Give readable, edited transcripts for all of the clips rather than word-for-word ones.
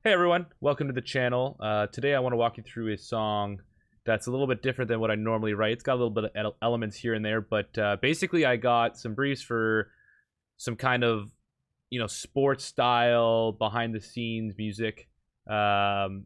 Hey everyone, welcome to the channel. Today I want to walk you through a song that's a little bit different than what I normally write. It's got a little bit of elements here and there, but basically I got some briefs for some kind of, sports style, behind the scenes music. And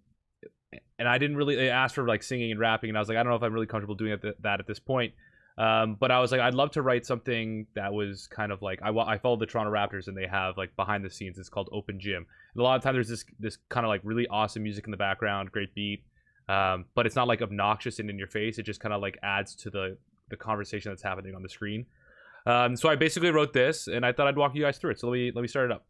I didn't really ask for like singing and rapping, and I was like, I don't know if I'm really comfortable doing that at this point. But I was like, I'd love to write something that was kind of like I follow the Toronto Raptors, and they have like behind the scenes. It's called Open Gym. And a lot of times there's this kind of like really awesome music in the background, great beat, but it's not like obnoxious and in your face. It just kind of like adds to the conversation that's happening on the screen. So I basically wrote this, and I thought I'd walk you guys through it. So let me start it up.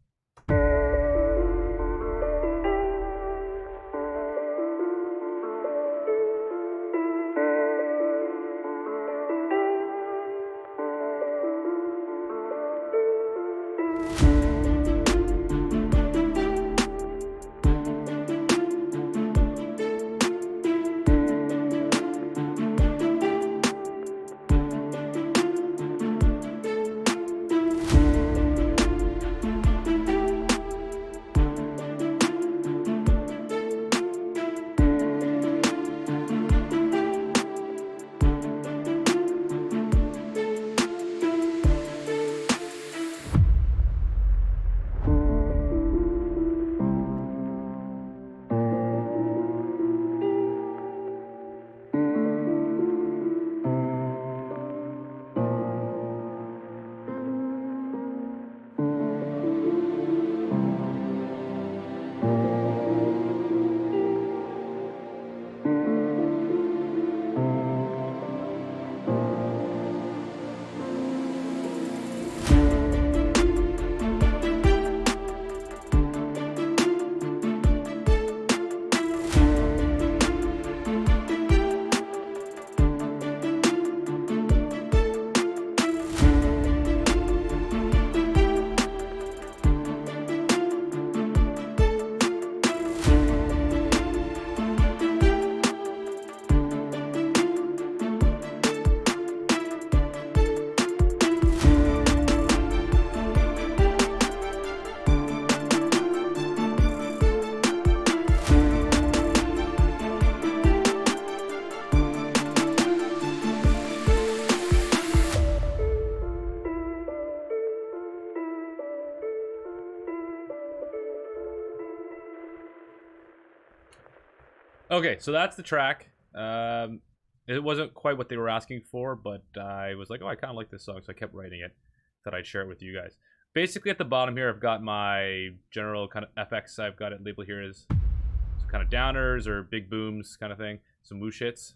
Okay, so that's the track. It wasn't quite what they were asking for, but I was like, oh, I kind of like this song, so I kept writing it. Thought I'd share it with you guys. Basically, at the bottom here, I've got my general kind of FX. I've got it labeled here as some kind of downers or big booms kind of thing. Some whoosh hits.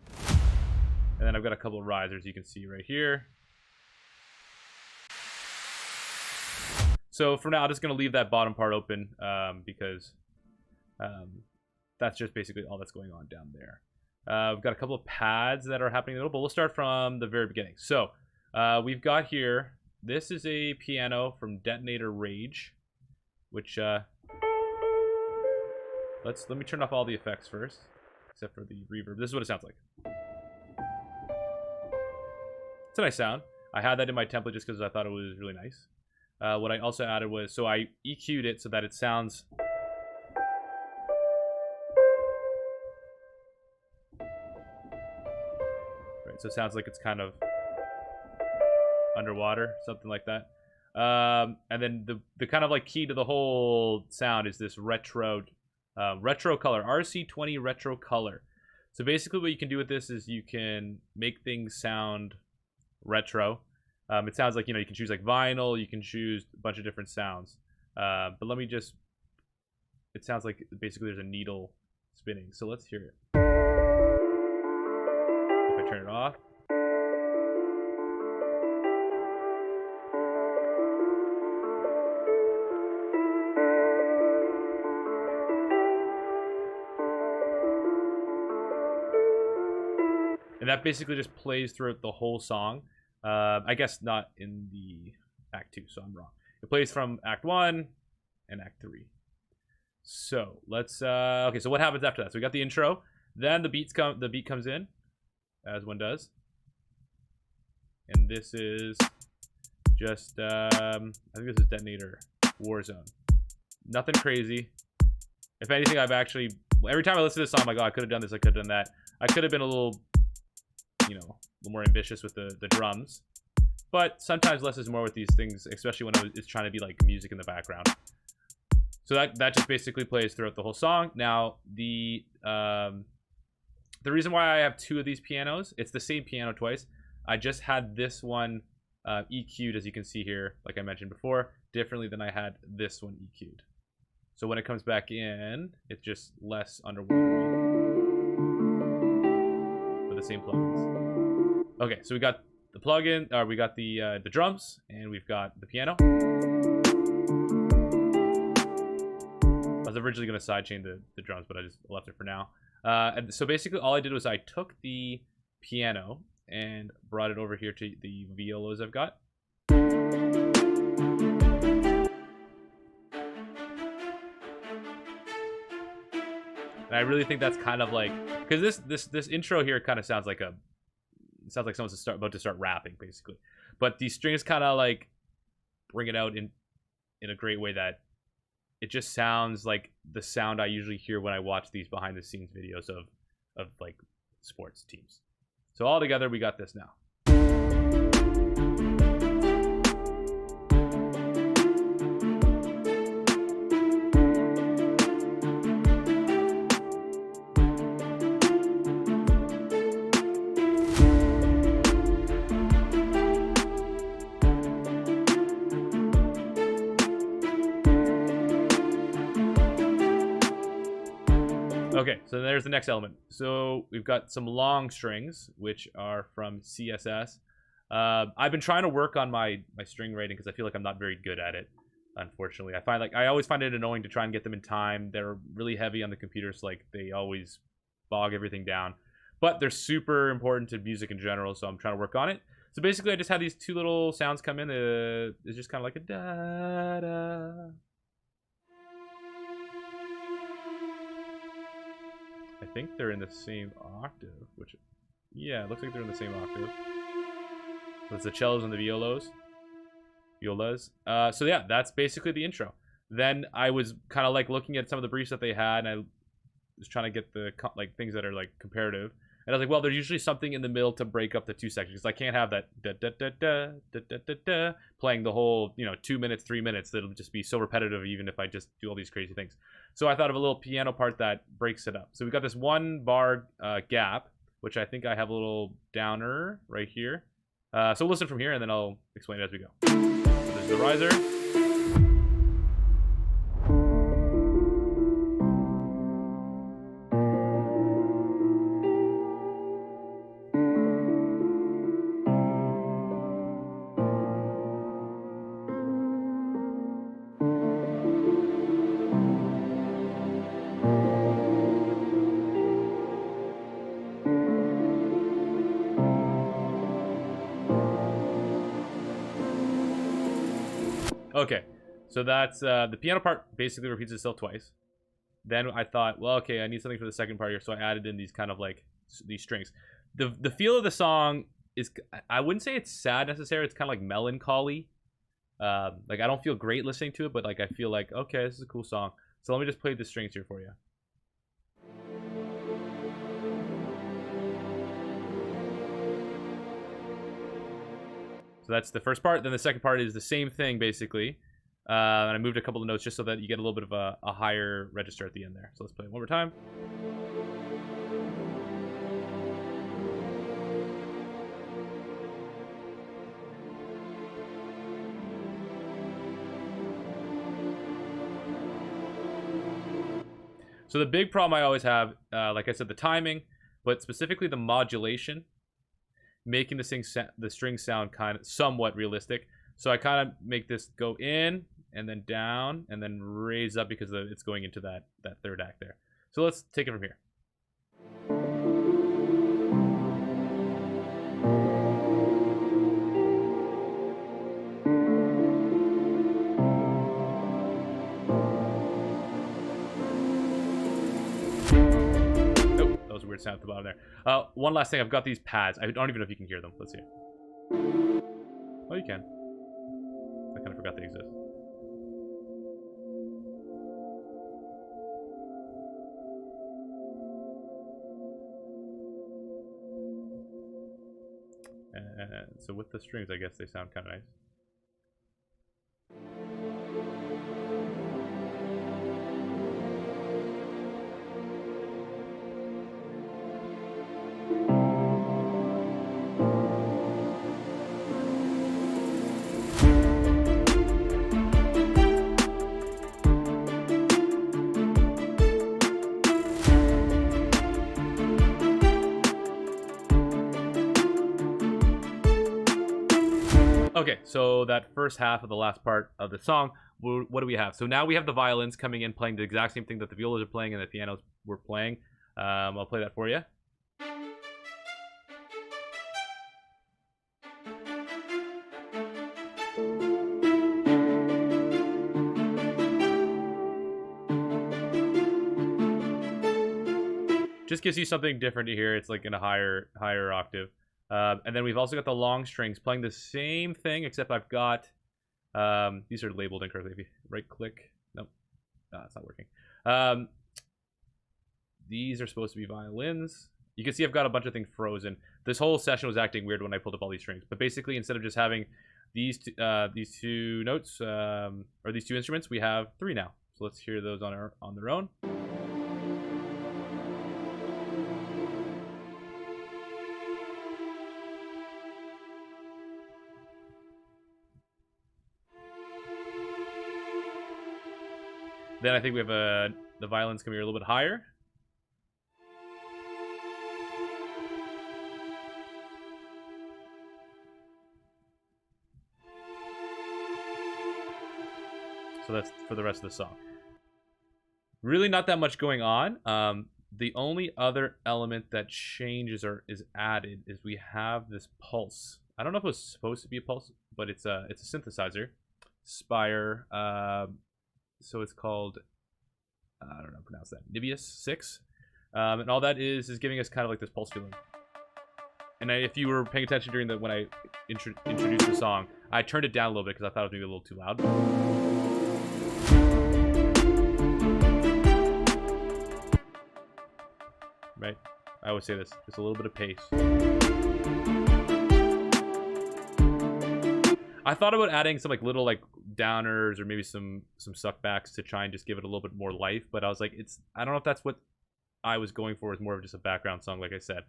And then I've got a couple of risers you can see right here. So for now, I'm just going to leave that bottom part open because that's just basically all that's going on down there. We've got a couple of pads that are happening in the middle, but we'll start from the very beginning. So we've got here, this is a piano from Detonator Rage, which let me turn off all the effects first, except for the reverb. This is what it sounds like. It's a nice sound. I had that in my template just because I thought it was really nice. What I also added was, so I EQ'd it so that it sounds so it sounds like it's kind of underwater, something like that. And then the kind of like key to the whole sound is this retro color, RC20 retro color. So basically what you can do with this is you can make things sound retro. It sounds like, you can choose like vinyl, you can choose a bunch of different sounds. But it sounds like basically there's a needle spinning. So let's hear it. If I turn it off. And that basically just plays throughout the whole song. I guess not in the Act 2, so I'm wrong. It plays from Act 1 and Act 3. So let's okay, so what happens after that? So we got the intro, then the beat comes in, as one does. And this is just I think this is Detonator Warzone. nothing crazy. If anything, I've actually, every time I listen to this song, I'm like, oh, I could have done this, I could have done that. I could have been a little, you know, a little more ambitious with the drums. But sometimes less is more with these things, especially when it's trying to be like music in the background. So that just basically plays throughout the whole song. Now, the reason why I have two of these pianos, it's the same piano twice. I just had this one EQ'd, as you can see here, like I mentioned before, differently than I had this one EQ'd. So when it comes back in, it's just less underwhelming with the same plugins. Okay, so we got the plugin, we got the drums, and we've got the piano. I was originally going to sidechain the drums, but I just left it for now. And so basically all I did was I took the piano and brought it over here to the violas I've got. And I really think that's kind of like, because this intro here kind of sounds like someone's about to start rapping, basically. But these strings kind of like bring it out in a great way that it just sounds like the sound I usually hear when I watch these behind the scenes videos of like sports teams. So all together, we got this now. Okay, so there's the next element. So we've got some long strings, which are from CSS. I've been trying to work on my string rating because I feel like I'm not very good at it, unfortunately. I always find it annoying to try and get them in time. They're really heavy on the computer, so like they always bog everything down. But they're super important to music in general, so I'm trying to work on it. So basically, I just had these two little sounds come in. It's just kind of like a da-da. I think they're in the same octave, which, yeah, it looks like they're in the same octave. So it's the cellos and the violas. So yeah, that's basically the intro. Then I was kind of like looking at some of the briefs that they had, and I was trying to get the like things that are like comparative. And I was like, well, there's usually something in the middle to break up the two sections. Because I can't have that da da da da da da da da playing the whole 2 minutes, 3 minutes. That'll just be so repetitive, even if I just do all these crazy things. So I thought of a little piano part that breaks it up. So we got this one bar gap, which I think I have a little downer right here. So we'll listen from here, and then I'll explain it as we go. So this is the riser. Okay, so that's the piano part basically repeats itself twice. Then I thought, well, okay, I need something for the second part here, so I added in these kind of like these strings. The feel of the song is, I wouldn't say it's sad necessarily. It's kind of like melancholy. Like I don't feel great listening to it, but like I feel like, okay, this is a cool song. So let me just play the strings here for you. So that's the first part. Then the second part is the same thing, basically. And I moved a couple of notes just so that you get a little bit of a higher register at the end there. So let's play it one more time. So the big problem I always have, like I said, the timing, but specifically the modulation, making the strings sound kind of somewhat realistic. So I kind of make this go in and then down and then raise up because it's going into that third act there. So let's take it from here. Weird sound at the bottom there. One last thing, I've got these pads. I don't even know if you can hear them. Let's see. Oh, you can. I kind of forgot they exist. And so with the strings, I guess they sound kind of nice. Okay, so that first half of the last part of the song, what do we have? So now we have the violins coming in, playing the exact same thing that the violas are playing and the pianos were playing. I'll play that for you. Just gives you something different to hear. It's like in a higher octave. And then we've also got the long strings playing the same thing, except I've got these are labeled incorrectly. If you right click, nope, it's not working. These are supposed to be violins. You can see I've got a bunch of things frozen. This whole session was acting weird when I pulled up all these strings. But basically, instead of just having these two notes or these two instruments, we have three now. So let's hear those on their own. Then I think we have the violins coming here a little bit higher. So that's for the rest of the song. Really not that much going on. The only other element that changes or is added is we have this pulse. I don't know if it was supposed to be a pulse, but it's a synthesizer. Spire. So it's called, I don't know how to pronounce that, Nibius 6. And all that is giving us kind of like this pulse feeling. And if you were paying attention during when I introduced the song, I turned it down a little bit because I thought it was maybe a little too loud. Right? I always say this, just a little bit of pace. I thought about adding some like little like downers or maybe some suckbacks to try and just give it a little bit more life, but I was like, I don't know if that's what I was going for. It's more of just a background song, like I said.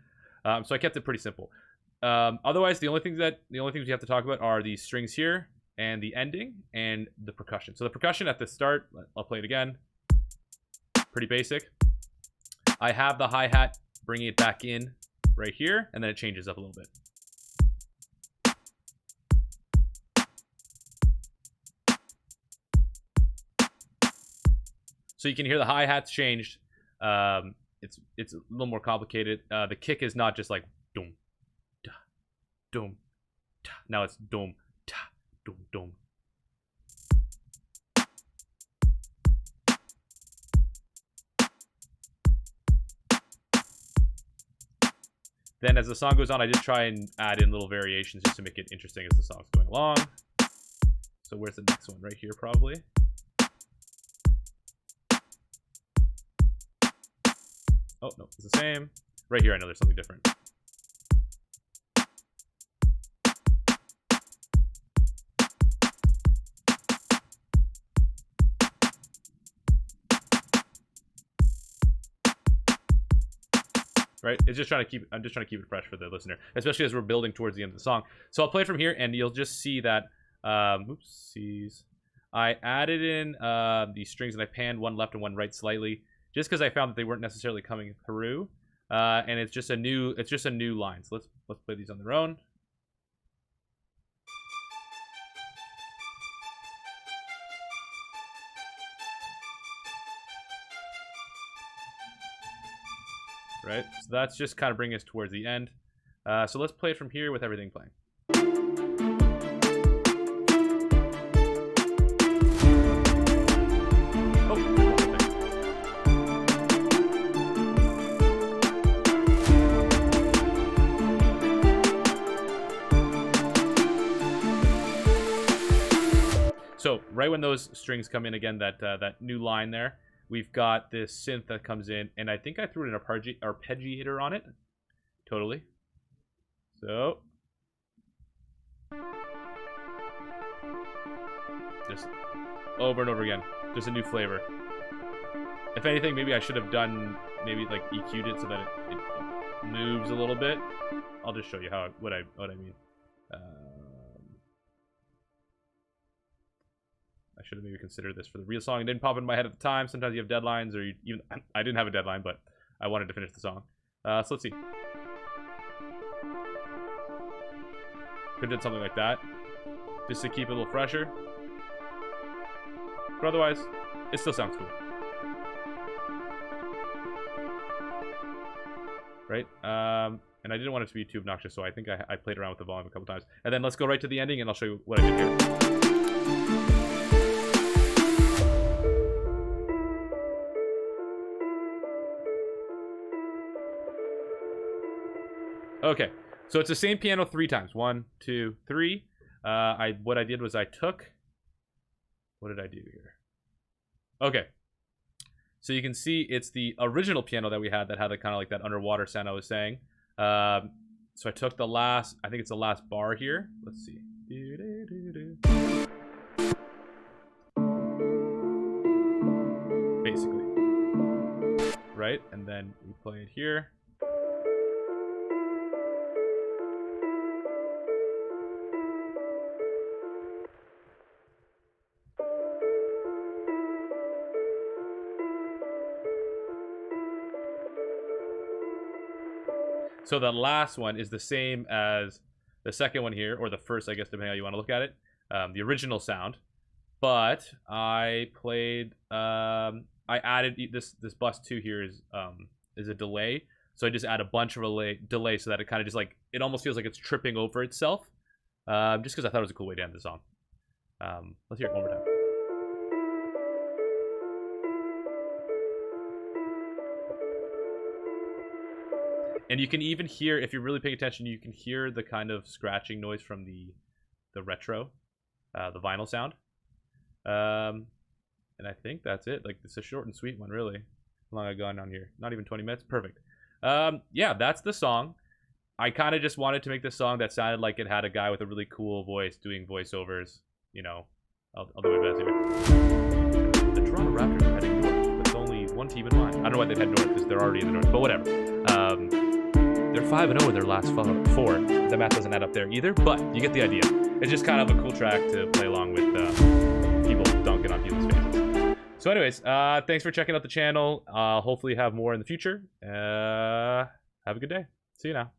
So I kept it pretty simple. Otherwise, the only things we have to talk about are the strings here and the ending and the percussion. So the percussion at the start, I'll play it again. Pretty basic. I have the hi-hat bringing it back in right here, and then it changes up a little bit. So you can hear the hi-hats changed. It's a little more complicated. The kick is not just like dum, da, dum, da. Now it's dum, da, dum, dum. Then as the song goes on, I just try and add in little variations just to make it interesting as the song's going along. So where's the next one? Right here, probably. Oh, no, it's the same. Right here, I know there's something different. Right? I'm just trying to keep it fresh for the listener, especially as we're building towards the end of the song. So I'll play it from here, and you'll just see that. Oopsies. I added in these strings, and I panned one left and one right slightly, just because I found that they weren't necessarily coming through. And it's just a new line. So let's play these on their own. Right? So that's just kind of bringing us towards the end. So let's play it from here with everything playing. So right when those strings come in again, that new line there, we've got this synth that comes in, and I think I threw in an arpeggiator on it. Totally. So just over and over again. Just a new flavor. If anything, maybe I should have done, maybe like EQ'd it so that it moves a little bit. I'll just show you what I mean. I should have maybe considered this for the real song. It didn't pop in my head at the time. Sometimes you have deadlines, or I didn't have a deadline, but I wanted to finish the song. So let's see. Could have done something like that, just to keep it a little fresher. But otherwise, it still sounds cool. Right? And I didn't want it to be too obnoxious, so I think I played around with the volume a couple times. And then let's go right to the ending, and I'll show you what I did here. Okay, so it's the same piano 3 times. 1, 2, 3. What I did was I took... What did I do here? Okay. So you can see it's the original piano that we had that had kind of like that underwater sound I was saying. So I took the last... I think it's the last bar here. Let's see. Basically. Right? And then we play it here. So the last one is the same as the second one here, or the first, I guess, depending on how you want to look at it. The original sound. But I played, I added this bus 2 here is a delay. So I just add a bunch of delay so that it kind of just like, it almost feels like it's tripping over itself. Just because I thought it was a cool way to end the song. Let's hear it one more time. And you can even hear, if you're really paying attention, you can hear the kind of scratching noise from the retro, the vinyl sound. And I think that's it. Like, it's a short and sweet one, really. How long have I gone on here? Not even 20 minutes. Perfect. Yeah, that's the song. I kind of just wanted to make this song that sounded like it had a guy with a really cool voice doing voiceovers. You know, I'll do my best here. The Toronto Raptors are heading north, but it's only one team in mind. I don't know why they've headed north, because they're already in the north, but whatever. They're 5-0 in their last 4. The math doesn't add up there either, but you get the idea. It's just kind of a cool track to play along with people dunking on people's faces. So anyways, thanks for checking out the channel. Hopefully have more in the future. Have a good day. See you now.